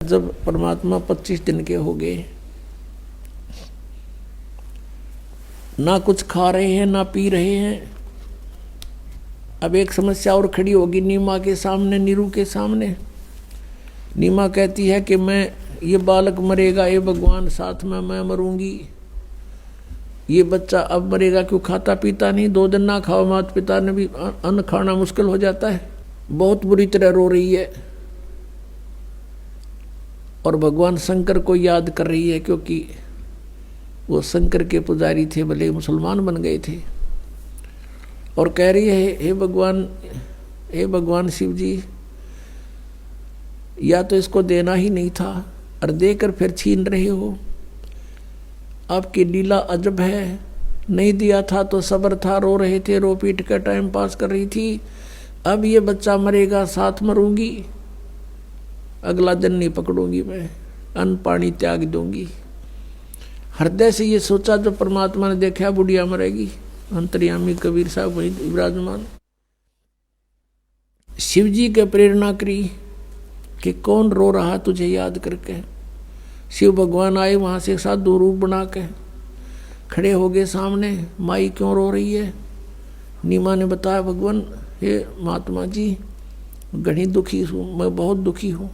जब परमात्मा 25 दिन के हो गए, ना कुछ खा रहे हैं ना पी रहे हैं। अब एक समस्या और खड़ी होगी नीमा के सामने, नीरू के सामने। नीमा कहती है कि मैं, ये बालक मरेगा, ये भगवान साथ में मैं मरूंगी। ये बच्चा अब मरेगा, क्यों खाता पीता नहीं, 2 दिन ना खाओ, माता पिता ने भी अन्न खाना मुश्किल हो जाता है। बहुत बुरी तरह रो रही है और भगवान शंकर को याद कर रही है, क्योंकि वो शंकर के पुजारी थे, भले मुसलमान बन गए थे। और कह रही है, हे भगवान शिव जी, या तो इसको देना ही नहीं था और देकर फिर छीन रहे हो। आपकी लीला अजब है। नहीं दिया था तो सब्र था, रो रहे थे, रो पीट कर टाइम पास कर रही थी। अब ये बच्चा मरेगा, साथ मरूंगी, अगला दिन नहीं पकड़ूंगी मैं, अन्न पानी त्याग दूंगी। हृदय से ये सोचा जब परमात्मा ने देखा बुढ़िया मरेगी। अंतर्यामी कबीर साहब वही विराजमान। शिव जी के प्रेरणा करी कि कौन रो रहा तुझे याद करके। शिव भगवान आए वहां से साधु रूप बना के खड़े हो गए सामने। माई क्यों रो रही है? नीमा ने बताया, भगवान हे महात्मा जी, घनी दुखी हूँ, मैं बहुत दुखी हूँ,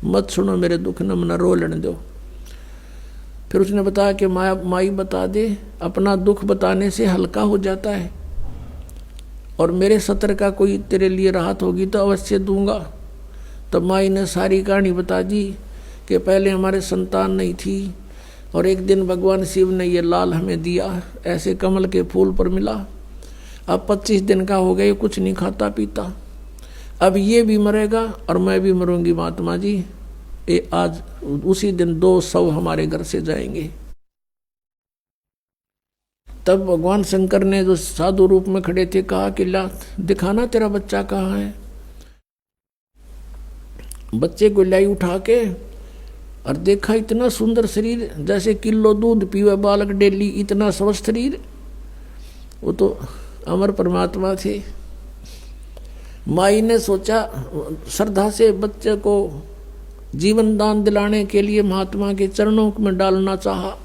मत सुनो मेरे दुख न, मना रो लेने दो। फिर उसने बताया कि माई बता दे, अपना दुख बताने से हल्का हो जाता है, और मेरे सत्र का कोई तेरे लिए राहत होगी तो अवश्य दूंगा। तब माई ने सारी कहानी बता दी कि पहले हमारे संतान नहीं थी, और एक दिन भगवान शिव ने ये लाल हमें दिया, ऐसे कमल के फूल पर मिला। अब 25 दिन का हो गया, कुछ नहीं खाता पीता। अब ये भी मरेगा और मैं भी मरूंगी महात्मा जी। ये आज उसी दिन 2 शव हमारे घर से जाएंगे। तब भगवान शंकर ने जो साधु रूप में खड़े थे कहा कि ला दिखाना तेरा बच्चा कहाँ है। बच्चे को लाई उठा के और देखा, इतना सुंदर शरीर, जैसे किलो दूध पीवे बालक डेली, इतना स्वस्थ शरीर। वो तो अमर परमात्मा थे। माई ने सोचा, श्रद्धा से बच्चे को जीवन दान दिलाने के लिए महात्मा के चरणों में डालना चाहा,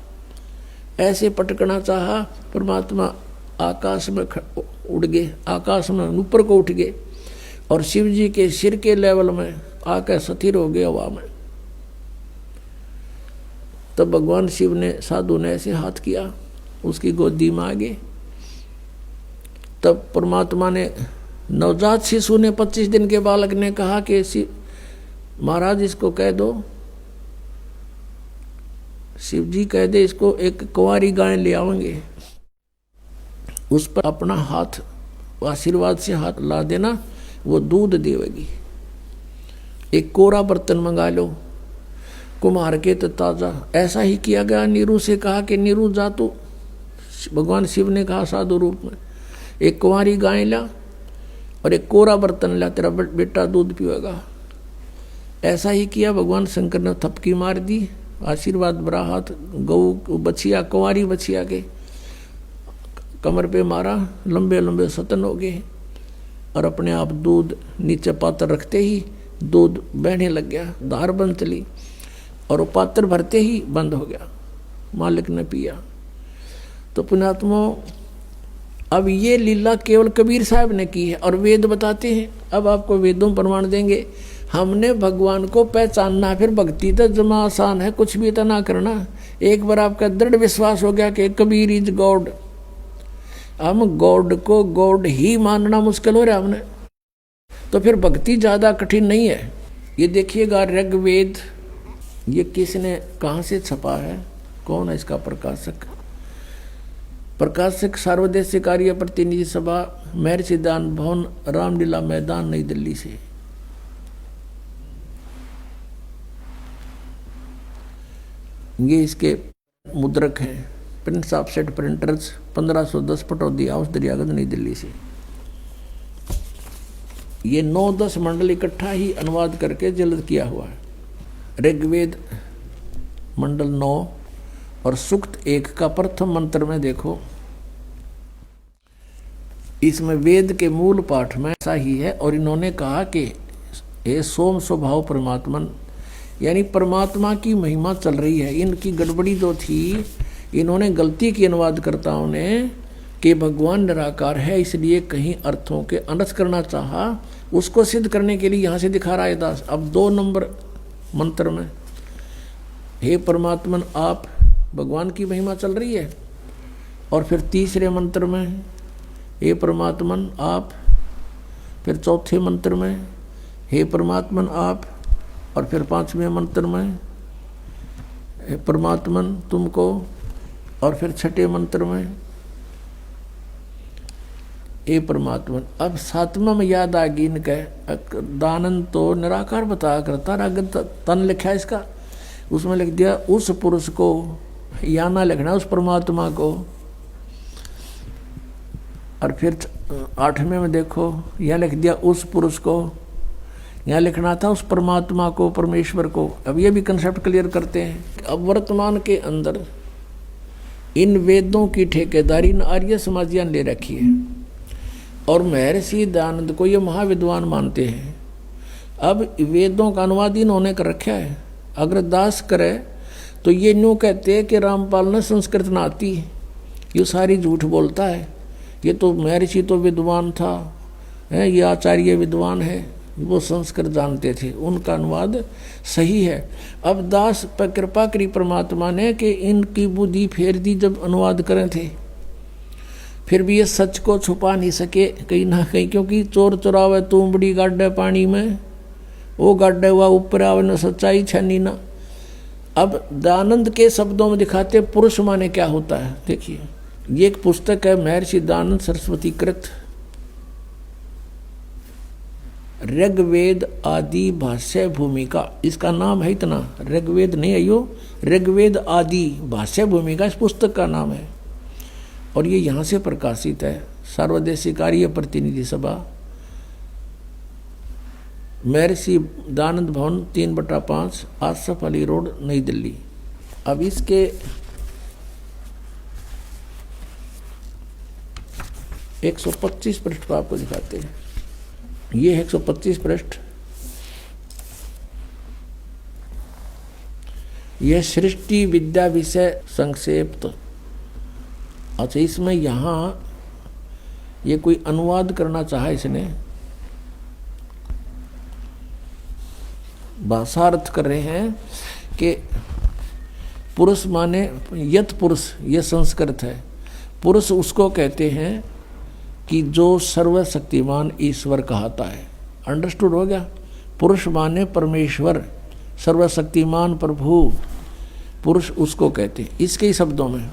ऐसे पटकना चाहा। परमात्मा आकाश में उड़ गए, आकाश में ऊपर को उठ गए और शिव जी के सिर के लेवल में आकर स्थिर हो गए हवा में। तब भगवान शिव ने, साधु ने ऐसे हाथ किया, उसकी गोदी में आ गए। तब परमात्मा ने, नवजात शिशु ने, 25 दिन के बालक ने कहा कि महाराज इसको कह दो, शिव जी कह दे इसको, एक कुंवारी गाय ले आवेंगे, उस पर अपना हाथ आशीर्वाद से हाथ ला देना, वो दूध देवेगी। एक कोरा बर्तन मंगा लो, कुम्हार के तो ताजा। ऐसा ही किया गया। नीरू से कहा कि नीरू जा तू, भगवान शिव ने कहा साधु रूप में, एक कुंवारी गाय ला और एक कोरा बर्तन ला, तेरा बेटा दूध पिएगा। ऐसा ही किया। भगवान शंकर ने थपकी मार दी, आशीर्वाद भरा हाथ गऊ बछिया, कुंवारी बछिया के कमर पे मारा, लंबे लंबे सतन हो गए और अपने आप दूध नीचे पात्र रखते ही दूध बहने लग गया, धार बंद चली और वो पात्र भरते ही बंद हो गया। मालिक ने पिया। तो पुण्यात्मा, अब ये लीला केवल कबीर साहब ने की है और वेद बताते हैं। अब आपको वेदों प्रमाण देंगे। हमने भगवान को पहचानना, फिर भक्ति तो जमा आसान है, कुछ भी तो ना करना। एक बार आपका दृढ़ विश्वास हो गया कि कबीर इज गॉड, हम गॉड को गॉड ही मानना मुश्किल हो रहा है हमने, तो फिर भक्ति ज्यादा कठिन नहीं है। ये देखिएगा ऋग्वेद, ये किसने कहाँ से छपा है, कौन है इसका प्रकाशक? प्रकाशक सार्वदेशिक कार्य प्रतिनिधि सभा, महर्षि दान भवन, रामलीला मैदान, नई दिल्ली से। ये इसके मुद्रक हैं, Prince offset printers, 1510 Pataudi house, Daryaganj, नई दिल्ली से। ये 9-10 मंडल इकट्ठा ही अनुवाद करके जल्द किया हुआ है। ऋग्वेद मंडल 9 और सूक्त 1 का प्रथम मंत्र में देखो, इसमें वेद के मूल पाठ में ऐसा ही है। और इन्होंने कहा कि हे सोम स्वभाव परमात्मन, यानी परमात्मा की महिमा चल रही है। इनकी गड़बड़ी जो थी, इन्होंने गलती की अनुवादकर्ताओं ने कि भगवान निराकार है, इसलिए कहीं अर्थों के अनर्थ करना चाहा। उसको सिद्ध करने के लिए यहाँ से दिखा रहा है दास। अब 2 नंबर मंत्र में हे परमात्मन आप, भगवान की महिमा चल रही है। और फिर तीसरे मंत्र में हे परमात्मन आप, फिर चौथे मंत्र में हे परमात्मन आप, और फिर 5वें मंत्र में हे परमात्मन तुमको, और फिर 6ठे मंत्र में हे परमात्मन। अब 7वां में याद आ गई इनके, दानंद तो निराकार बताया करता, अगर तन लिखा है इसका, उसमें लिख दिया उस पुरुष को, या ना लिखना उस परमात्मा को। और फिर 8वें में देखो, यहाँ लिख दिया उस पुरुष को, यहाँ लिखना था उस परमात्मा को, परमेश्वर को। अब ये भी कंसेप्ट क्लियर करते हैं। अब वर्तमान के अंदर इन वेदों की ठेकेदारी इन आर्य समाजियां ले रखी है और महर्षि दयानंद को ये महाविद्वान मानते हैं। अब वेदों का अनुवाद इन्होंने कर रखा है। अगर दास करे तो ये न्यू कहते हैं कि रामपाल ने संस्कृत ना आती, ये सारी झूठ बोलता है, ये तो महर्षि तो विद्वान था, है ये आचार्य विद्वान है, वो संस्कृत जानते थे, उनका अनुवाद सही है। अब दास पर कृपा करी परमात्मा ने कि इनकी बुद्धि फेर दी जब अनुवाद करें थे, फिर भी ये सच को छुपा नहीं सके कहीं ना कहीं, क्योंकि चोर चुरावे तुमबड़ी गाड्डे पानी में, वो गाड्डे हुआ ऊपर आवे न सच्चाई छनी ना। अब दयानंद के शब्दों में दिखाते पुरुष माने क्या होता है। देखिए ये एक पुस्तक है महर्षि दयानंद सरस्वती कृत ऋग्वेद आदि भाष्य भूमिका, इसका नाम है इतना, ऋग्वेद नहीं है यो, ऋग्वेद आदि भाष्य भूमिका इस पुस्तक का नाम है। और ये यहाँ से प्रकाशित है, सर्वदेशीय आर्य प्रतिनिधि सभा, महर्षि दयानंद भवन 3/5 आसफ अली रोड नई दिल्ली। अब इसके 125 पृष्ठ पर आपको दिखाते हैं। ये 125 पृष्ठ, यह सृष्टि विद्या विषय संक्षेप। अच्छा इसमें यहाँ ये कोई अनुवाद करना चाहा इसने, भाषार्थ कर रहे हैं कि पुरुष माने यत पुरुष, ये संस्कृत है। पुरुष उसको कहते हैं कि जो सर्वशक्तिमान ईश्वर कहता है। अंडरस्टूड हो गया? पुरुष माने परमेश्वर, सर्वशक्तिमान प्रभु, पुरुष उसको कहते हैं इसके ही शब्दों में।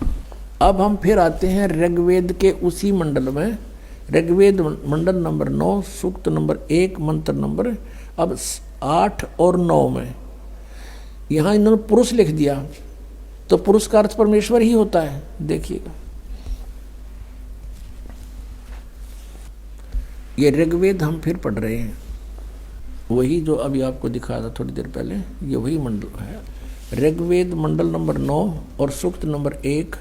अब हम फिर आते हैं ऋग्वेद के उसी मंडल में, ऋग्वेद मंडल नंबर 9 सूक्त नंबर 1 मंत्र नंबर अब 8 और 9 में यहाँ इन्होंने पुरुष लिख दिया, तो पुरुष का अर्थ परमेश्वर ही होता है। देखिएगा ये ऋग्वेद हम फिर पढ़ रहे हैं, वही जो अभी आपको दिखाया था थोड़ी देर पहले, ये वही मंडल है। ऋग्वेद मंडल नंबर 9 और सूक्त नंबर 1।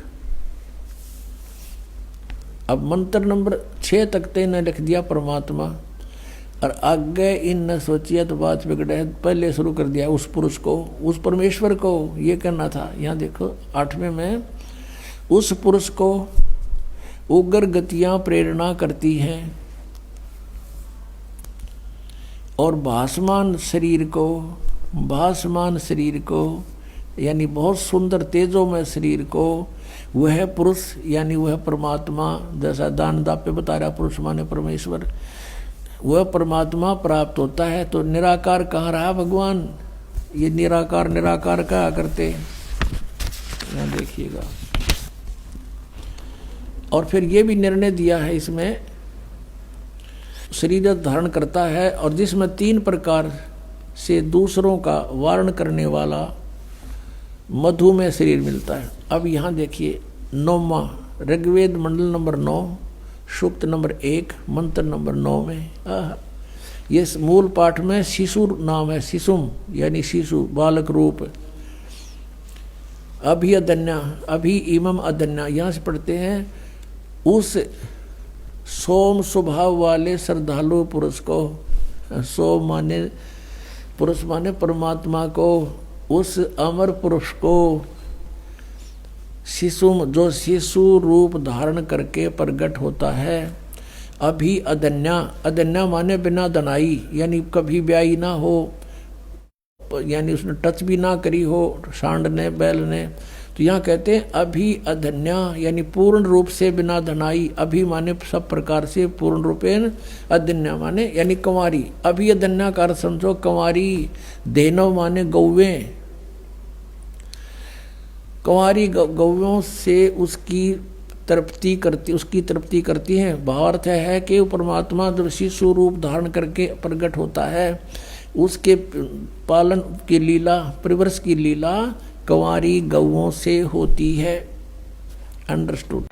अब मंत्र नंबर 6 तक तो इन्हें लिख दिया परमात्मा, और आगे इन सोचिए तो बात बिगड़े, पहले शुरू कर दिया उस पुरुष को, उस परमेश्वर को ये कहना था। यहाँ देखो 8वें में उस पुरुष को उग्र गतियाँ प्रेरणा करती हैं और भासमान शरीर को यानी बहुत सुंदर तेजोमय शरीर को वह पुरुष यानी वह परमात्मा, जैसा दान दापे बता रहा पुरुष माने परमेश्वर, वह परमात्मा प्राप्त होता है। तो निराकार कहाँ रहा भगवान, ये निराकार कहा करते, यहाँ देखिएगा। और फिर ये भी निर्णय दिया है इसमें, शरीर धारण करता है और जिसमें 3 प्रकार से दूसरों का वारण करने वाला मधुमेह शरीर मिलता है। अब यहाँ देखिए 9वां ऋग्वेद मंडल नंबर 9 सूक्त नंबर 1 मंत्र नंबर 9 में ये मूल पाठ में शिशु नाम है, शिशुम यानी शिशु बालक रूप। अभी इमम अदन्या, यहाँ से पढ़ते हैं उस सोम स्वभाव वाले श्रद्धालु पुरुष को। सोम माने पुरुष माने परमात्मा को, उस अमर पुरुष को जो शिशु रूप धारण करके प्रकट होता है। अभी अदन्या, अदन्या माने बिना दनाई, यानी कभी ब्याई ना हो, यानी उसने टच भी ना करी हो सांड ने बैल ने। तो यहाँ कहते हैं अभी अधन्या, यानी पूर्ण रूप से बिना धनाई। अभी माने सब प्रकार से पूर्ण रूपेण, अधन्या माने यानी कंवारी। अभी अधन्या का अर्थ समझो कंवारी। देनव माने गौवें, कंवारी गौवों से उसकी तृप्ति करती हैं। भावार्थ है कि परमात्मा जब शिशु रूप धारण करके प्रकट होता है, उसके पालन की लीला, परिवर्ष की लीला कंवारी गौवों से होती है। अंडरस्टूड।